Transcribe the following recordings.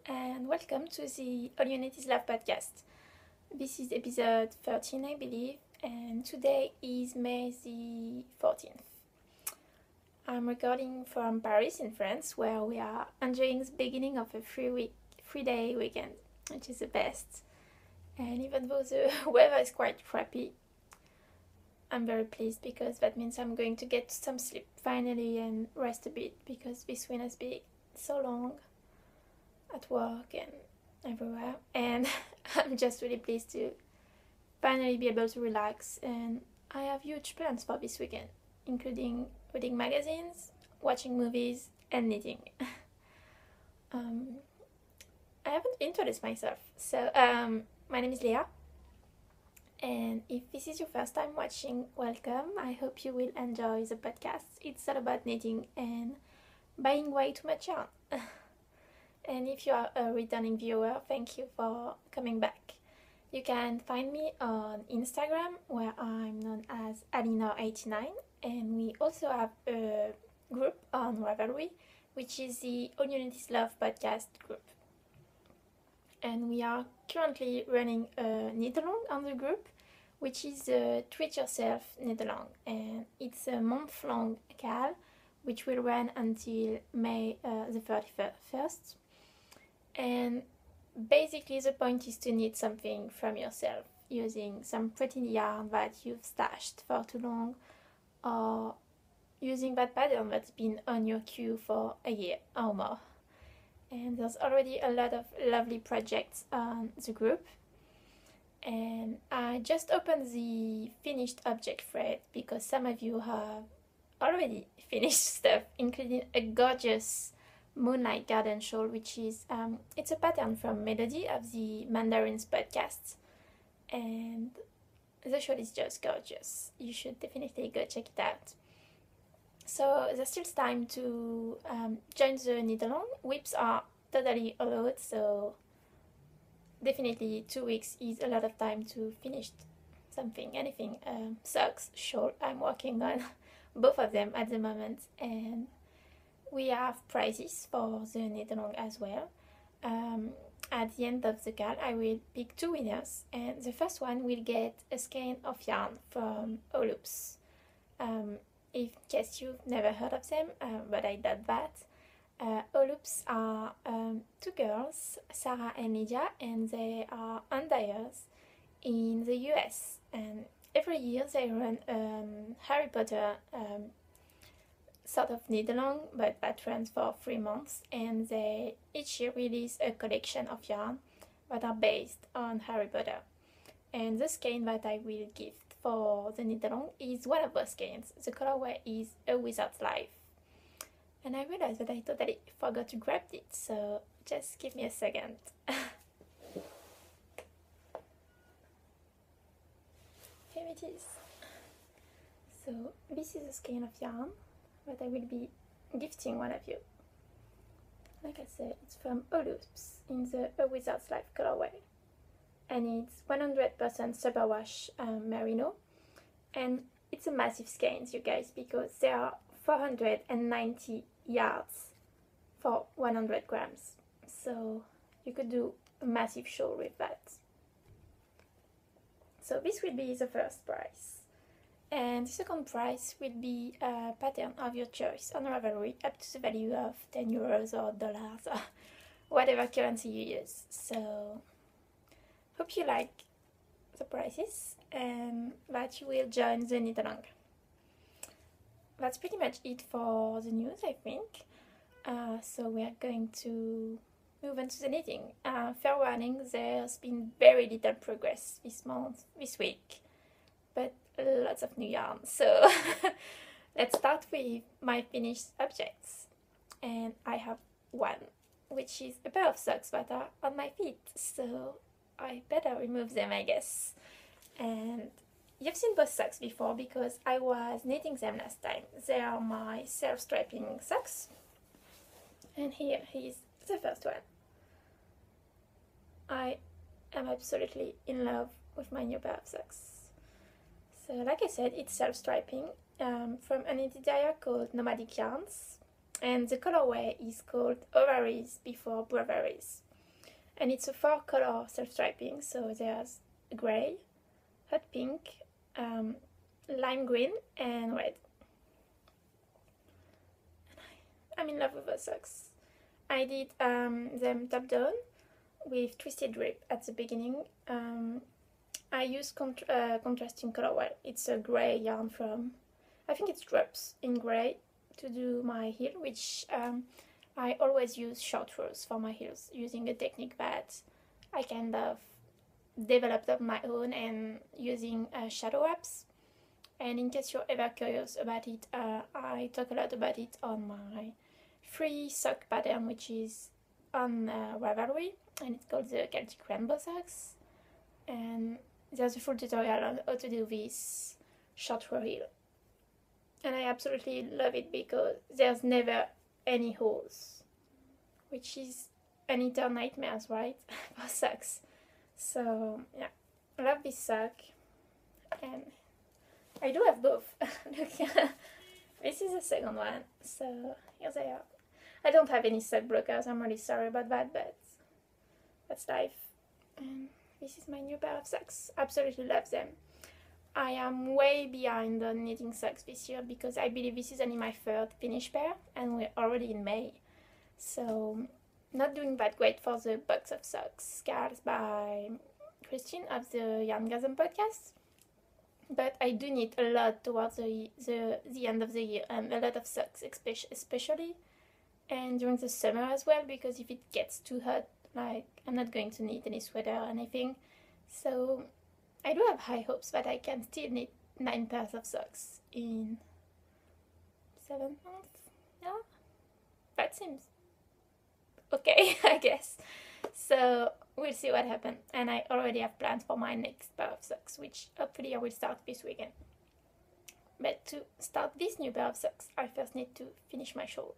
and welcome to the All You Need Is Love podcast. This is episode 13, I believe, and today is May the 14th. I'm recording from Paris in France, where we are enjoying the beginning of a 3-day weekend, which is the best. And even though the weather is quite crappy, I'm very pleased because that means I'm going to get some sleep finally and rest a bit because this week has been so long at work and everywhere, and I'm just really pleased to finally be able to relax. And I have huge plans for this weekend, including reading magazines, watching movies, and knitting. I haven't introduced myself, so my name is Leah, and if this is your first time watching, welcome. I hope you will enjoy the podcast. It's all about knitting and buying way too much yarn. And if you are a returning viewer, thank you for coming back. You can find me on Instagram, where I'm known as Alinor89, and we also have a group on Ravelry, which is the All You Need Is Love podcast group. And we are currently running a knit-along on the group, which is a Treat Yourself knit-along, and it's a month-long cal, which will run until May the 31st. And basically the point is to knit something from yourself using some pretty yarn that you've stashed for too long, or using that pattern that's been on your queue for a year or more. And there's already a lot of lovely projects on the group. And I just opened the finished object thread because some of you have already finished stuff, including a gorgeous Moonlight Garden Shawl, which is it's a pattern from Melody of the Mandarins podcast, and the shawl is just gorgeous. You should definitely go check it out. So there's still time to join the knit along. Whips are totally allowed, so definitely 2 weeks is a lot of time to finish something, anything. Socks, shawl, I'm working on both of them at the moment, and we have prizes for the knit along as well. At the end of the cal, I will pick 2 winners, and the first one will get a skein of yarn from Oloops. In case you've never heard of them, but I doubt that. Oloops are 2 girls, Sarah and Lydia, and they are undyers in the US. And every year they run Harry Potter sort of knit along, but that runs for 3 months, and they each year release a collection of yarn that are based on Harry Potter. And the skein that I will gift for the knit along is one of those skeins. The colorway is A Wizard's Life. And I realized that I totally forgot to grab it, so just give me a second. Here it is. So this is a skein of yarn that I will be gifting one of you. Like I said, it's from Oloops in the A Wizard's Life colorway, and it's 100% superwash merino, and it's a massive skein, you guys, because there are 490 yards for 100 grams, so you could do a massive shawl with that. So this will be the first prize. And the second prize will be a pattern of your choice on Ravelry, up to the value of 10 euros or dollars or whatever currency you use. So hope you like the prizes and that you will join the knit along. That's pretty much it for the news, I think. So we are going to move on to the knitting. Fair warning, there's been very little progress this week, but lots of new yarn. So let's start with my finished objects. And I have one, which is a pair of socks that are on my feet, so I better remove them, I guess. And you've seen both socks before because I was knitting them last time. They are my self-striping socks. And here is the first one. I am absolutely in love with my new pair of socks. So like I said, it's self-striping from an editor called Nomadic Yarns, and the colorway is called Ovaries Before Braveries. and it's a 4-color self-striping, so there's grey, hot pink, lime green, and red. I'm in love with those socks. I did them top down with twisted rib at the beginning. I use contrasting color. Well, it's a grey yarn from, I think it's Drops in grey to do my heel, which I always use short rows for my heels, using a technique that I kind of developed on my own and using shadow wraps. And in case you're ever curious about it, I talk a lot about it on my free sock pattern, which is on Ravelry, and it's called the Celtic Rainbow Socks. And there's a full tutorial on how to do this short row heel. And I absolutely love it because there's never any holes, which is an eternal nightmare, right, for socks. So yeah, I love this sock, and I do have both. Look, this is the second one, so here they are. I don't have any sock blockers, I'm really sorry about that, but that's life. And this is my new pair of socks. Absolutely love them. I am way behind on knitting socks this year because I believe this is only my third finished pair and we're already in May. So not doing that great for the box of socks scarves by Christine of the Yarngasm podcast. But I do knit a lot towards the end of the year, and a lot of socks especially, and during the summer as well, because if it gets too hot, like, I'm not going to knit any sweater or anything. So I do have high hopes that I can still knit 9 pairs of socks in 7 months. Yeah, that seems okay, I guess. So we'll see what happens. And I already have plans for my next pair of socks, which hopefully I will start this weekend. But to start this new pair of socks, I first need to finish my shawl,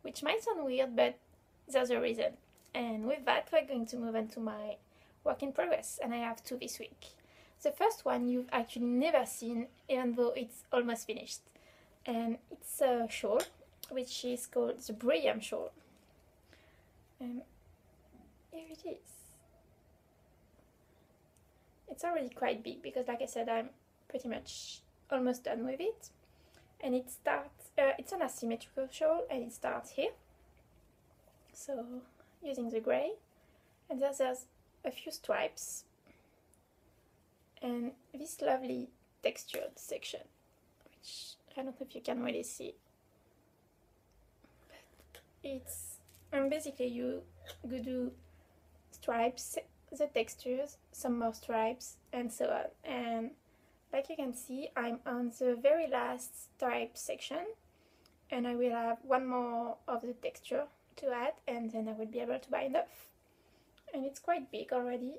which might sound weird, but there's a reason. And with that, we're going to move on to my work in progress, and I have 2 this week. The first one you've actually never seen, even though it's almost finished. And it's a shawl, which is called the Briam shawl. And here it is. It's already quite big because, like I said, I'm pretty much almost done with it. And it starts, it's an asymmetrical shawl, and it starts here. So, using the grey. And there's a few stripes. And this lovely textured section, which I don't know if you can really see. But it's, and basically you do stripes, the textures, some more stripes, and so on. And like you can see, I'm on the very last stripe section, and I will have one more of the texture to add, and then I will be able to bind off. And it's quite big already.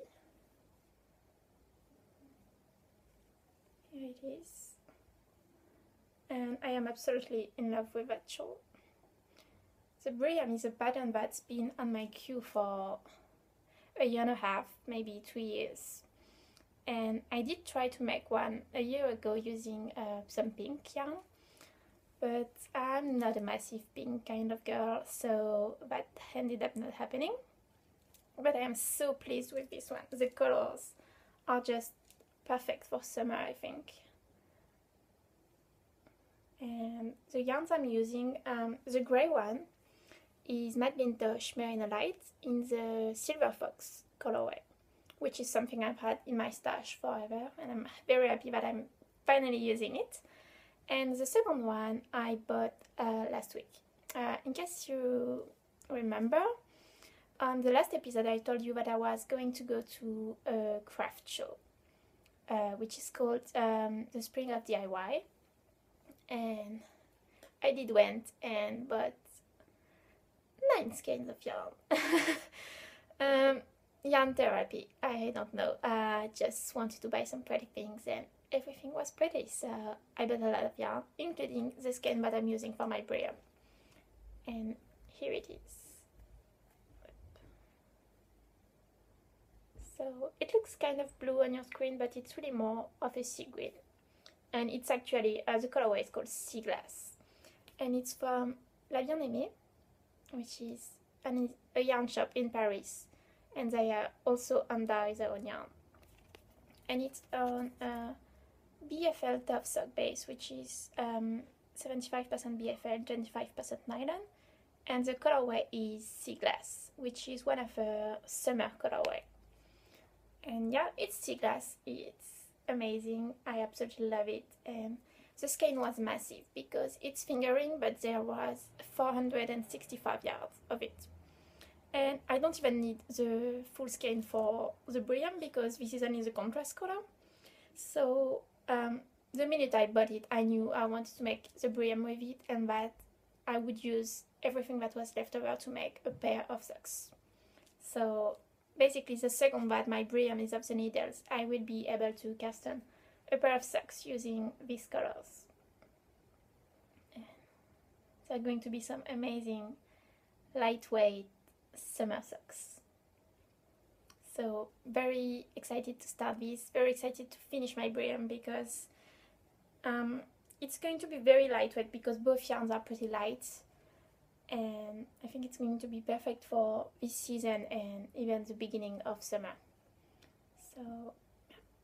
Here it is. And I am absolutely in love with that shawl. The Briam is a pattern that's been on my queue for a year and a half, maybe 2 years. And I did try to make one a year ago using some pink yarn, but I'm not a massive pink kind of girl, so that ended up not happening. But I am so pleased with this one. The colors are just perfect for summer, I think. And the yarns I'm using, the grey one is Madeline Tosh Merino Light in the Silver Fox colorway, which is something I've had in my stash forever, and I'm very happy that I'm finally using it. And the second one I bought last week. In case you remember, on the last episode I told you that I was going to go to a craft show, which is called the Spring of DIY, and I did went and bought 9 skeins of yarn. Yarn therapy, I don't know, I just wanted to buy some pretty things and everything was pretty, so I bought a lot of yarn, including the skein that I'm using for my Briam. And here it is. So it looks kind of blue on your screen, but it's really more of a sea green. And it's actually, the colorway is called Sea Glass. And it's from La Bien Aimée, which is a yarn shop in Paris. and they are also under the own yarn. And it's on a BFL Tough Sock base, which is 75% BFL, 25% nylon, and the colorway is Sea Glass, which is one of a summer colorway. And yeah, it's Sea Glass. It's amazing. I absolutely love it. And the skein was massive because it's fingering, but there was 465 yards of it. And I don't even need the full skein for the Brilliant because this is only the contrast color. So the minute I bought it, I knew I wanted to make the Brilliant with it, and that I would use everything that was left over to make a pair of socks. So basically, the second that my Brilliant is off the needles, I will be able to cast on a pair of socks using these colors. There are going to be some amazing lightweight summer socks. So very excited to start this, very excited to finish my Brilliant because it's going to be very lightweight because both yarns are pretty light, and I think it's going to be perfect for this season and even the beginning of summer. So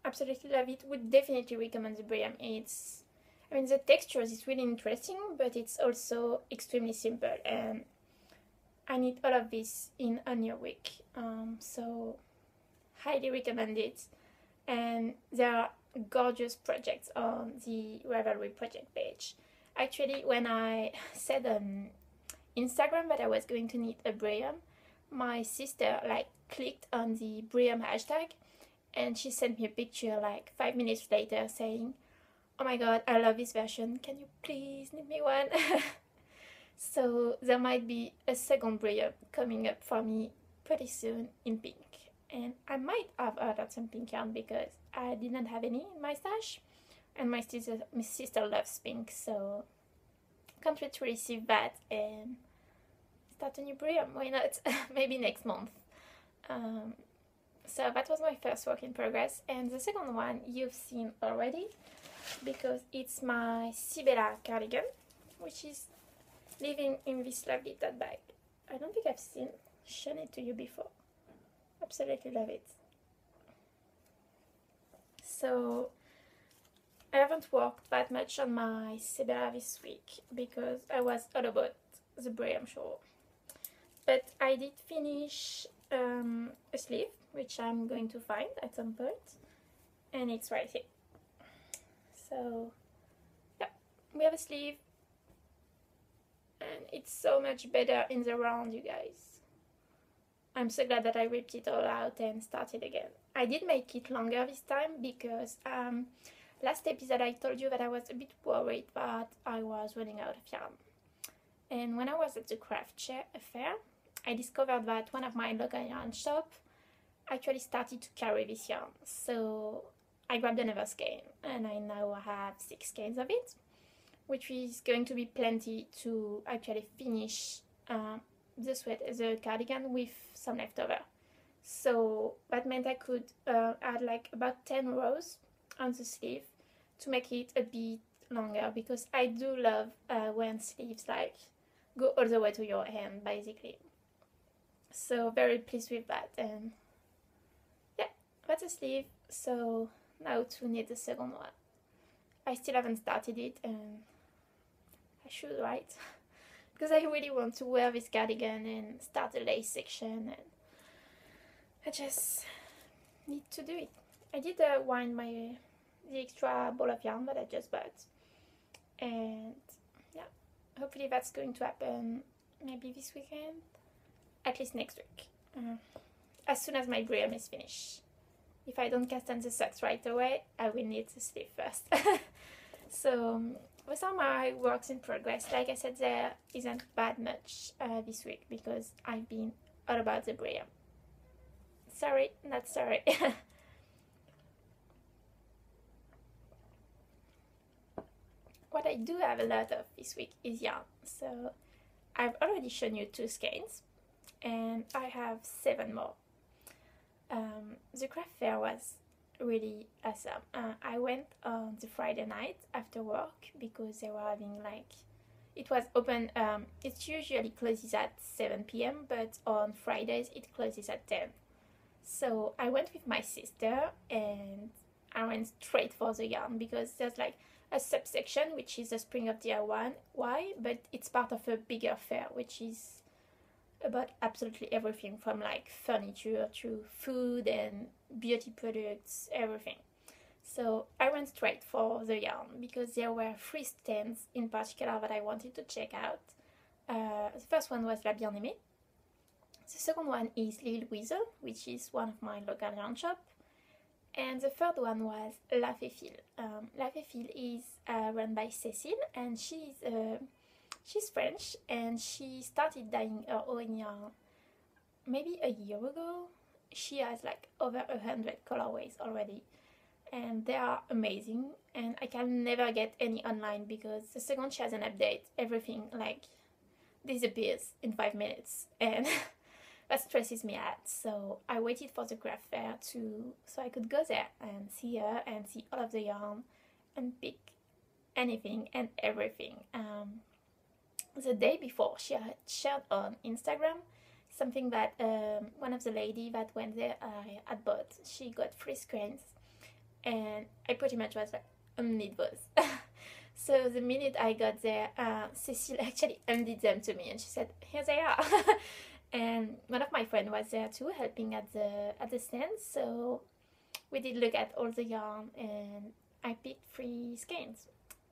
absolutely love it. Would definitely recommend the Brilliant. The textures is really interesting, but it's also extremely simple, and I need all of this in only a week. So highly recommend it. And there are gorgeous projects on the Ravelry project page. Actually, when I said on Instagram that I was going to need a Brilliant, my sister clicked on the Brilliant hashtag, and she sent me a picture 5 minutes later saying, "Oh my god, I love this version. Can you please knit me one?" So there might be a second Brilliant coming up for me pretty soon in pink. And I might have ordered some pink yarn because I didn't have any in my stash. And my sister loves pink, so can't wait to receive that and start a new Brilliant. Why not? Maybe next month. So that was my first work in progress. And the second one you've seen already because it's my Sibella cardigan, which is living in this lovely tote bag. I don't think I've shown it to you before. Absolutely love it. So I haven't worked that much on my Sibella this week because I was all about the Brilliant show. But I did finish a sleeve, which I'm going to find at some point, and it's right here. So yeah, we have a sleeve, and it's so much better in the round, you guys. I'm so glad that I ripped it all out and started again. I did make it longer this time because last episode I told you that I was a bit worried that I was running out of yarn. And when I was at the craft fair, I discovered that one of my local yarn shop actually started to carry this yarn. So I grabbed another skein, and I now have 6 skeins of it, which is going to be plenty to actually finish the cardigan with some leftover. So that meant I could add about 10 rows on the sleeve to make it a bit longer, because I do love when sleeves go all the way to your hand basically. So very pleased with that. And yeah, that's a sleeve. So now to knit the second one. I still haven't started it, and I should, right? Because I really want to wear this cardigan and start the lace section, and I just need to do it. I did wind the extra ball of yarn that I just bought, and yeah, hopefully that's going to happen maybe this weekend, at least next week, as soon as my Brilliant is finished. If I don't cast on the socks right away, I will knit the sleeve first. So those are my works in progress. Like I said, there isn't that much this week because I've been all about the Brilliant. Sorry, not sorry. What I do have a lot of this week is yarn. So I've already shown you 2 skeins, and I have 7 more. The craft fair was really awesome. I went on the Friday night after work because they were having it was open. It usually closes at 7 p.m. but on Fridays it closes at 10. So I went with my sister and I went straight for the yarn because there's like a subsection which is the Spring of DIY, but it's part of a bigger fair which is about absolutely everything from like furniture to food and beauty products, everything. So I went straight for the yarn because there were three stands in particular that I wanted to check out. The first one was La Bien-Aimée. The second one is L'Île Weasel, which is one of my local yarn shop. And the third one was La Féfile. La Féfile is run by Cécile, and she's French, and she started dyeing her own yarn maybe a year ago. She has like over 100 colorways already, and they are amazing. And I can never get any online because the second she has an update, everything like disappears in 5 minutes, and that stresses me out. So I waited for the craft fair so I could go there and see her and see all of the yarn and pick anything and everything. The day before, she had shared on Instagram something that one of the lady that went there had bought. She got 3 skeins, and I pretty much was like, I need those. So the minute I got there, Cécile actually undid them to me, and she said, "Here they are." And one of my friends was there too, helping at the stand. So we did look at all the yarn, and I picked 3 skeins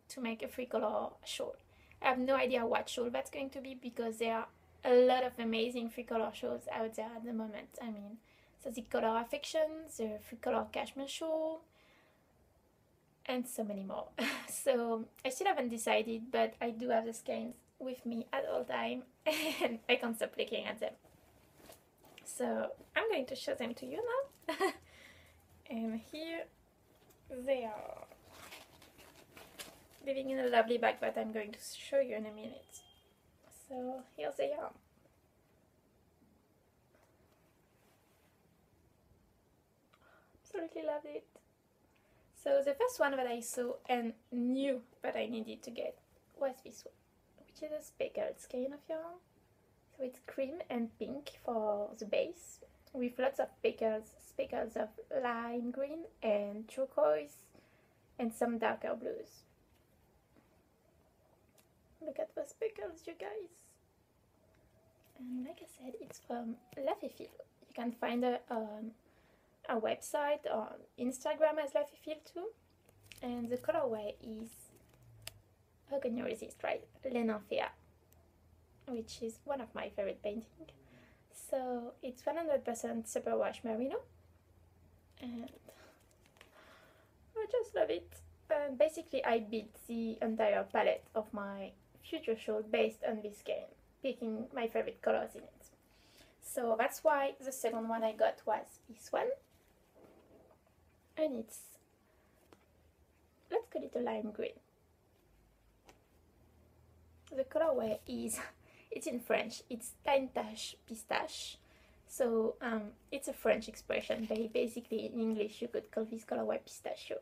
to make a 3-color shawl. I have no idea what shawl that's going to be because there are a lot of amazing 3-color shawls out there at the moment. I mean, so the Color Affection, the 3-color cashmere shawl, and so many more. So I still haven't decided, but I do have the skeins with me at all time, and I can't stop looking at them. So I'm going to show them to you now. And here they are, living in a lovely bag that I'm going to show you in a minute. So here they are. Absolutely loved it. So the first one that I saw and knew that I needed to get was this one, which is a speckled skein of yarn. So it's cream and pink for the base, with lots of speckles of lime green and turquoise and some darker blues. Look at the speckles, you guys. And like I said, it's from La Féfile. You can find her on our website, on Instagram as La Féfile too. And the colorway is, how can you resist, right? Les Nymphéas, which is one of my favorite paintings. So it's 100% superwash merino, and I just love it. And basically I built the entire palette of my future shawl based on this skein, picking my favorite colors in it. So that's why the second one I got was this one, and it's, let's call it a lime green. The colorway is, it's in French, it's Tine Tache Pistache. So it's a French expression. Basically in English you could call this colorway pistachio,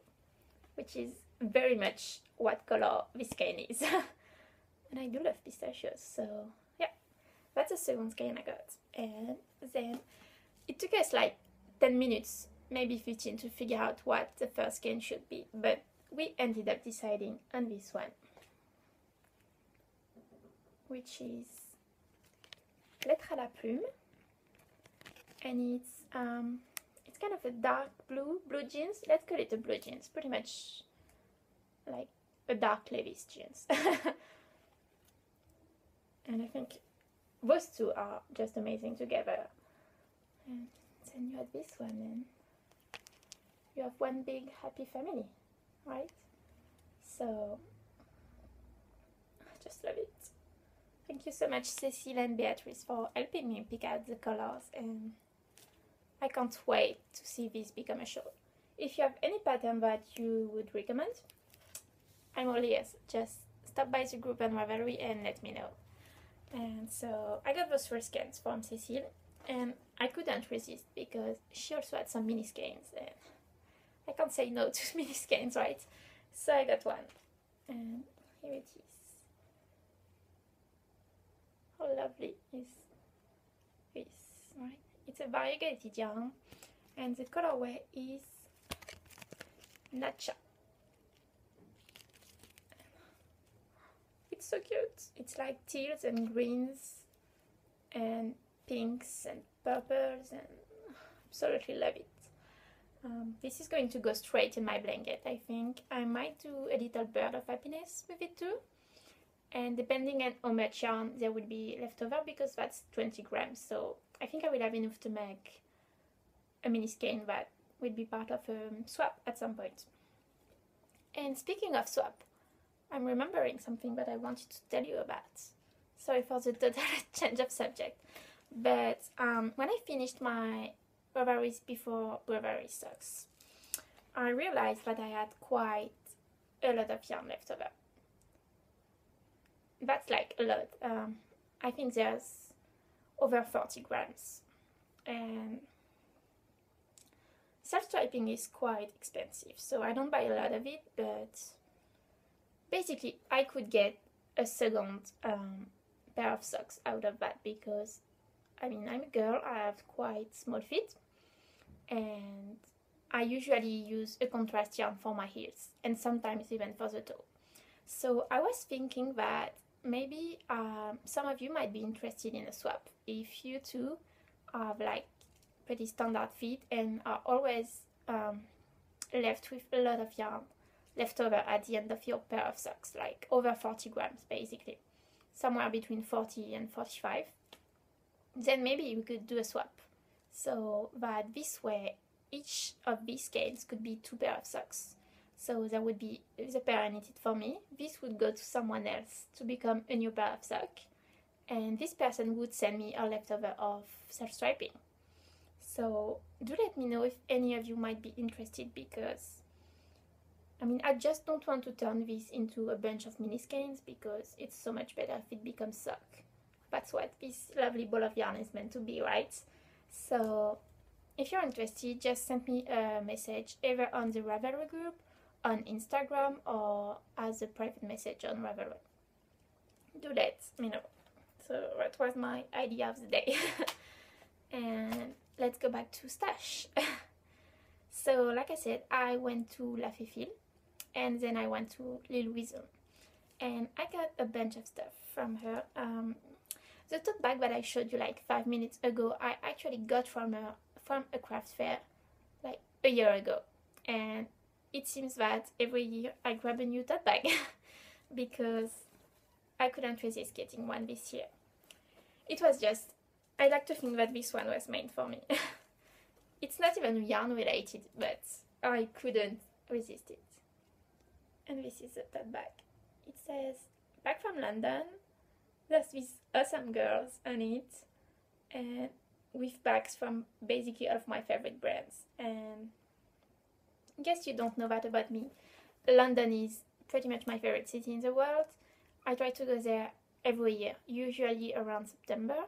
which is very much what color this skein is. And I do love pistachios, so yeah, that's the second skein I got. And then it took us like 10 minutes, maybe 15, to figure out what the first skein should be, but we ended up deciding on this one, which is Lettre à la Plume, and it's kind of a dark blue jeans. Let's call it a blue jeans, pretty much like a dark Levi's jeans. And I think those two are just amazing together. And then you have this one, and you have one big happy family, right? So I just love it. Thank you so much, Cécile and Beatrice, for helping me pick out the colors, and I can't wait to see this become a shawl. If you have any pattern that you would recommend, I'm all ears. Just stop by the group and Ravelry and let me know. And so I got those 3 skeins from Cécile, and I couldn't resist because she also had some mini skeins, and I can't say no to mini skeins, right? So I got one, and here it is. How lovely is this, right? It's a variegated yarn, and the colorway is Natcha. It's so cute. It's like teals and greens and pinks and purples, and absolutely love it. This is going to go straight in my blanket. I think I might do a little bird of happiness with it too. And depending on how much yarn there will be left over, because that's 20 grams, so I think I will have enough to make a mini skein that will be part of a swap at some point. And speaking of swap, I'm remembering something that I wanted to tell you about. Sorry for the total change of subject, but when I finished my Burberry before Burberry socks, I realized that I had quite a lot of yarn left over. That's like a lot. I think there's over 40 grams, and self-striping is quite expensive, so I don't buy a lot of it, but basically I could get a second pair of socks out of that, because I mean, I'm a girl, I have quite small feet, and I usually use a contrast yarn for my heels and sometimes even for the toe. So I was thinking that maybe some of you might be interested in a swap if you too have like pretty standard feet and are always left with a lot of yarn left over at the end of your pair of socks, like over 40 grams basically, somewhere between 40 and 45. Then maybe we could do a swap, so that this way each of these skeins could be 2 pairs of socks. So there would be the pair I knitted for me, this would go to someone else to become a new pair of socks, and this person would send me a leftover of self-striping. So do let me know if any of you might be interested, because I mean, I just don't want to turn this into a bunch of mini skeins, because it's so much better if it becomes sock. That's what this lovely ball of yarn is meant to be, right? So if you're interested, just send me a message either on the Ravelry group on Instagram or as a private message on Ravelry. Do let me know. So that was my idea of the day. And let's go back to stash. So like I said, I went to La Féfile and then I went to L'Île Ouison, and I got a bunch of stuff from her. The tote bag that I showed you like 5 minutes ago, I actually got from her from a craft fair like a year ago, and it seems that every year I grab a new tote bag because I couldn't resist getting one this year. It was just, I like to think that this one was made for me. It's not even yarn related, but I couldn't resist it. And this is the tote bag. It says, "Back from London." There's these awesome girls on it, and with bags from basically all of my favorite brands. And I guess you don't know that about me. London is pretty much my favorite city in the world. I try to go there every year, usually around September,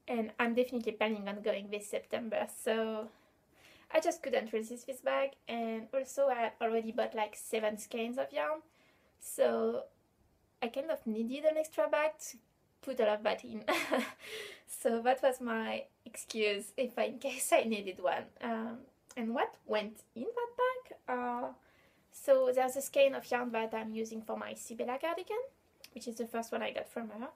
and I'm definitely planning on going this September, so I just couldn't resist this bag. And also I had already bought like 7 skeins of yarn, so I kind of needed an extra bag to put all of that in. So that was my excuse in case I needed one. And what went in that bag? So there's a skein of yarn that I'm using for my Sibella cardigan, which is the first one I got from her.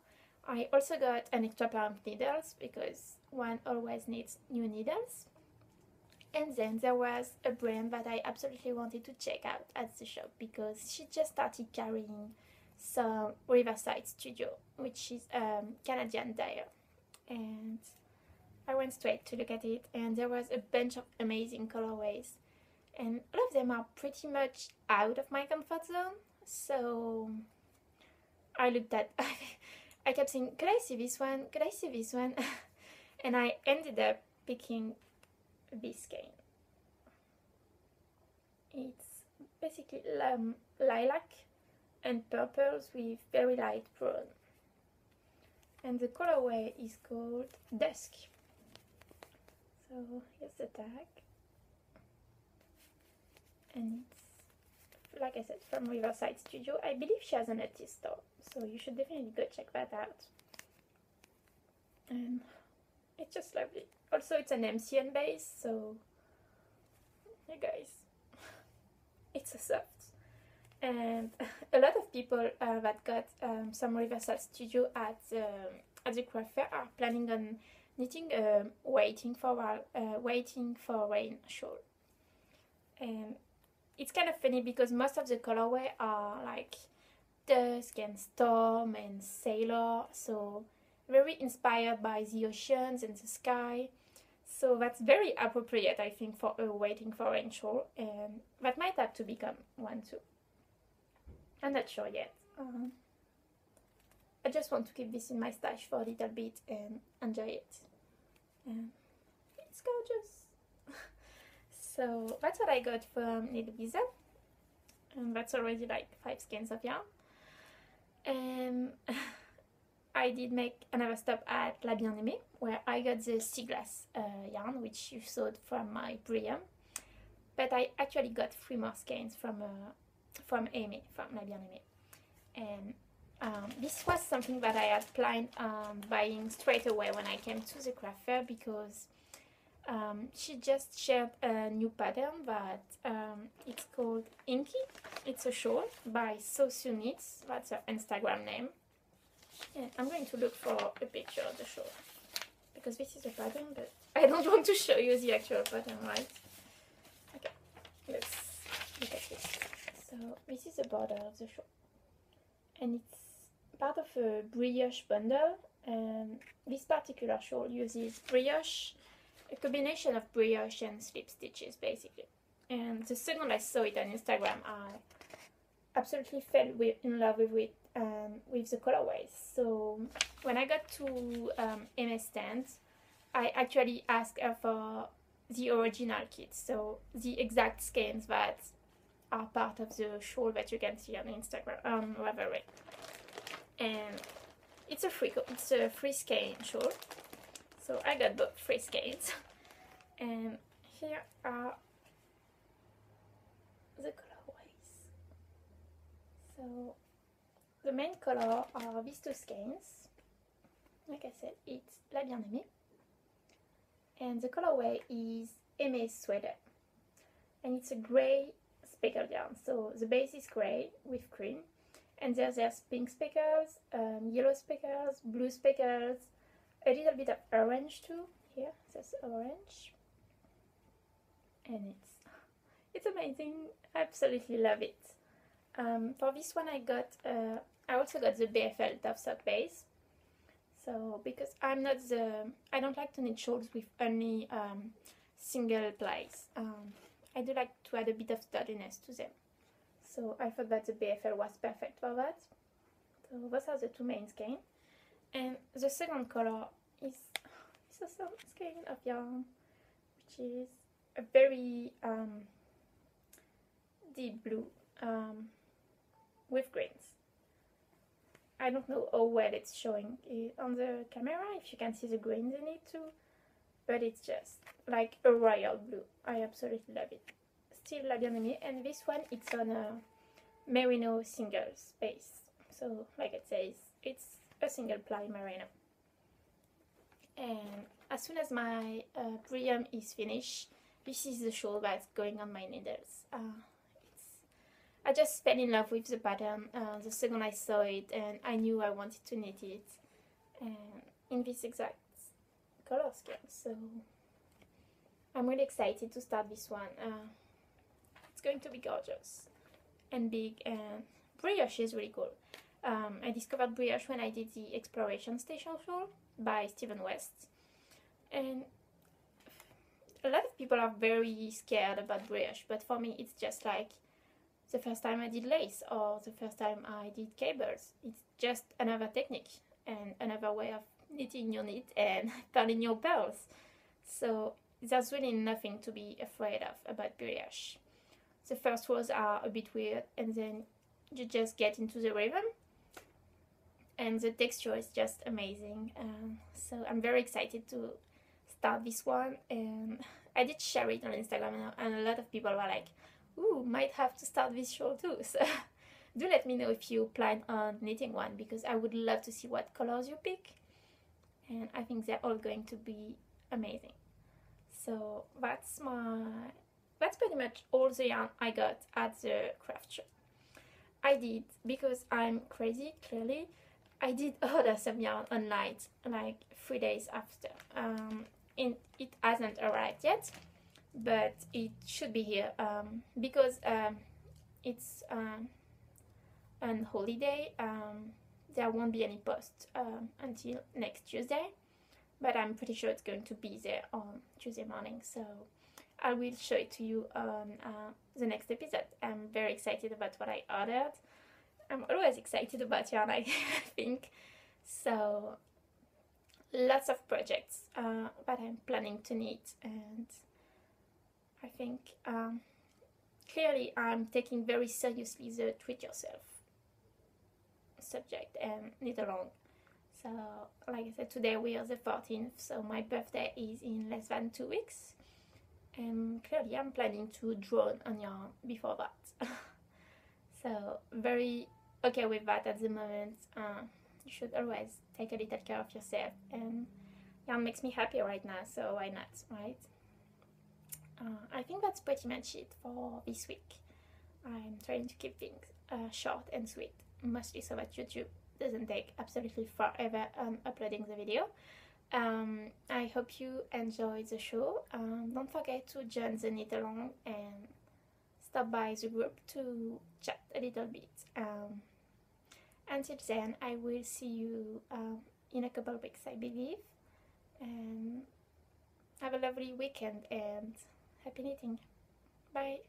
I also got an extra pair of needles, because one always needs new needles. And then there was a brand that I absolutely wanted to check out at the shop, because she just started carrying some Riverside Studio, which is Canadian dye. And I went straight to look at it, and there was a bunch of amazing colorways, and all of them are pretty much out of my comfort zone. So I looked at I kept saying, could I see this one? Could I see this one? And I ended up picking this skein. It's basically lilac and purples with very light brown. And the colorway is called Dusk. So here's the tag. And it's, like I said, from Riverside Studio. I believe she has an Etsy store, so you should definitely go check that out. And it's just lovely. Also, it's an MCN base, so you guys, it's so soft. And a lot of people that got some reversal studio at the craft fair are planning on knitting waiting for rain shawl. And it's kind of funny because most of the colorway are like dusk and storm and sailor, so very inspired by the oceans and the sky. So that's very appropriate, I think, for a waiting for rain shawl, and that might have to become one too. I'm not sure yet. I just want to keep this in my stash for a little bit and enjoy it. It's gorgeous. So that's what I got from Needle Visa, and that's already like 5 skeins of yarn. And I did make another stop at La Bien-Aimée, where I got the sea glass yarn, which you saw from my Brilliant. But I actually got 3 more skeins from Aimée, from La Bien-Aimée. And this was something that I had planned on buying straight away when I came to the craft fair, because she just shared a new pattern that it's called Inky. It's a shawl by So Sue Knits. That's her Instagram name. And I'm going to look for a picture of the shawl, because this is a pattern, but I don't want to show you the actual pattern, right? Okay, let's look at this. So this is the border of the shawl, and it's part of a brioche bundle. And this particular shawl uses brioche, a combination of brioche and slip stitches basically. And the second I saw it on Instagram, I absolutely fell in love with it and with the colorways. So when I got to MS stand, I actually asked her for the original kit, so the exact skeins that are part of the shawl that you can see on Instagram, on Ravelry. And it's a free skein shawl, so I got both free skeins. And here are the colorways. So the main color are these 2 skeins. Like I said, it's La Bien-Aimée, and the colorway is Aimée Sweater, and it's a grey speckled yarn. So the base is grey with cream, and there's pink speckles, yellow speckles, blue speckles, a little bit of orange too. Here, there's orange, and it's amazing. I absolutely love it. For this one, I also got the BFL Tough Sock base. So because I don't like to knit shawls with only single plies. I do like to add a bit of sturdiness to them. So I thought that the BFL was perfect for that. So those are the 2 main skeins. And the second color is a skein of yarn, which is a very deep blue with greens. I don't know how well it's showing on the camera, if you can see the greens in it too, but it's just like a royal blue. I absolutely love it. Still La Bien-Aimée, and this one it's on a merino single base. So like it says, it's a single ply merino. And as soon as my Brilliant is finished, this is the shawl that's going on my needles. I just fell in love with the pattern the second I saw it, and I knew I wanted to knit it in this exact color scheme. So I'm really excited to start this one. It's going to be gorgeous and big, and brioche is really cool. I discovered brioche when I did the Exploration Station shawl by Stephen West, and a lot of people are very scared about brioche, but for me it's just like the first time I did lace or the first time I did cables. It's just another technique and another way of knitting your knit and purling your pearls. So there's really nothing to be afraid of about brioche. The first rows are a bit weird, and then you just get into the rhythm, and the texture is just amazing. So I'm very excited to start this one, and I did share it on Instagram, and a lot of people were like, ooh, might have to start this shawl too. So do let me know if you plan on knitting one, because I would love to see what colors you pick, and I think they're all going to be amazing. So that's my that's pretty much all the yarn I got at the craft shop. I did, because I'm crazy, clearly, I did order some yarn online like 3 days after. It hasn't arrived yet, but it should be here, because it's on holiday. There won't be any post until next Tuesday, but I'm pretty sure it's going to be there on Tuesday morning, so I will show it to you on the next episode. I'm very excited about what I ordered. I'm always excited about yarn, I think. So lots of projects that I'm planning to knit, and I think clearly I'm taking very seriously the treat yourself subject and knit along. So like I said, today we are the 14th, so my birthday is in less than 2 weeks, and clearly I'm planning to draw on yarn before that. So very okay with that at the moment. You should always take a little care of yourself, and yarn makes me happy right now, so why not, right? I think that's pretty much it for this week. I'm trying to keep things short and sweet, mostly so that YouTube doesn't take absolutely forever uploading the video. I hope you enjoyed the show. Don't forget to join the knit along and stop by the group to chat a little bit. Until then, I will see you in a couple of weeks, I believe. And have a lovely weekend and happy knitting. Bye.